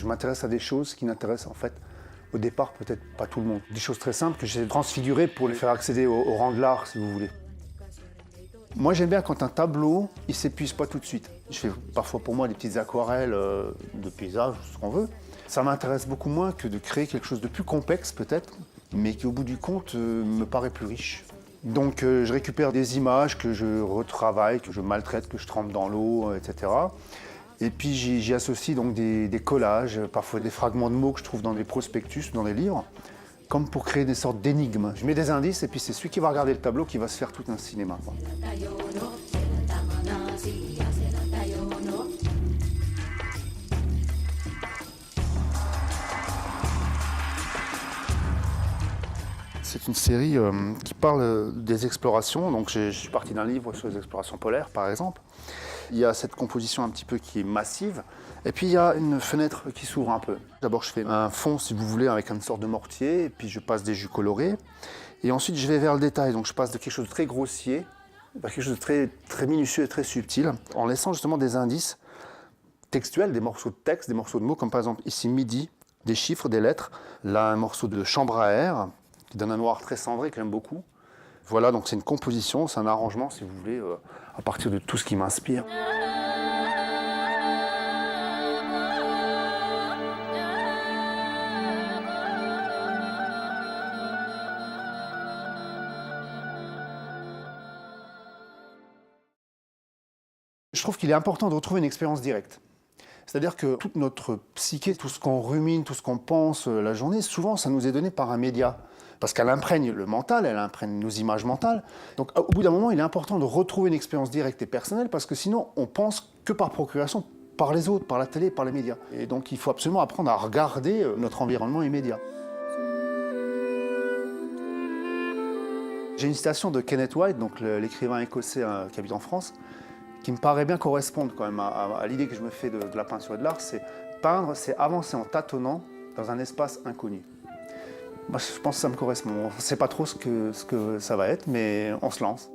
m'intéresse à des choses qui n'intéressent en fait au départ peut-être pas tout le monde. Des choses très simples que j'ai transfigurées pour les faire accéder au rang de l'art, si vous voulez. Moi j'aime bien quand un tableau, il s'épuise pas tout de suite. Je fais parfois pour moi des petites aquarelles de paysages, ce qu'on veut. Ça m'intéresse beaucoup moins que de créer quelque chose de plus complexe peut-être, mais qui au bout du compte me paraît plus riche. Donc je récupère des images que je retravaille, que je maltraite, que je trempe dans l'eau, etc. Et puis j'y associe donc des collages, parfois des fragments de mots que je trouve dans des prospectus, dans des livres, comme pour créer des sortes d'énigmes. Je mets des indices et puis c'est celui qui va regarder le tableau qui va se faire tout un cinéma, quoi. C'est une série qui parle des explorations. Donc je suis parti d'un livre sur les explorations polaires, par exemple. Il y a cette composition un petit peu qui est massive. Et puis il y a une fenêtre qui s'ouvre un peu. D'abord je fais un fond, si vous voulez, avec une sorte de mortier. Et puis je passe des jus colorés. Et ensuite je vais vers le détail. Donc je passe de quelque chose de très grossier vers quelque chose de très, très minutieux et très subtil. En laissant justement des indices textuels, des morceaux de texte, des morceaux de mots. Comme par exemple ici midi, des chiffres, des lettres. Là un morceau de chambre à air, qui donne un noir très cendré que j'aime beaucoup. Voilà, donc c'est une composition, c'est un arrangement, si vous voulez, à partir de tout ce qui m'inspire. Je trouve qu'il est important de retrouver une expérience directe. C'est-à-dire que toute notre psyché, tout ce qu'on rumine, tout ce qu'on pense la journée, souvent ça nous est donné par un média. Parce qu'elle imprègne le mental, elle imprègne nos images mentales. Donc au bout d'un moment, il est important de retrouver une expérience directe et personnelle parce que sinon, on pense que par procuration, par les autres, par la télé, par les médias. Et donc il faut absolument apprendre à regarder notre environnement immédiat. J'ai une citation de Kenneth White, donc l'écrivain écossais qui habite en France, qui me paraît bien correspondre quand même à l'idée que je me fais de la peinture et de l'art. C'est peindre, c'est avancer en tâtonnant dans un espace inconnu. Moi, je pense que ça me correspond. On ne sait pas trop ce que ça va être, mais on se lance.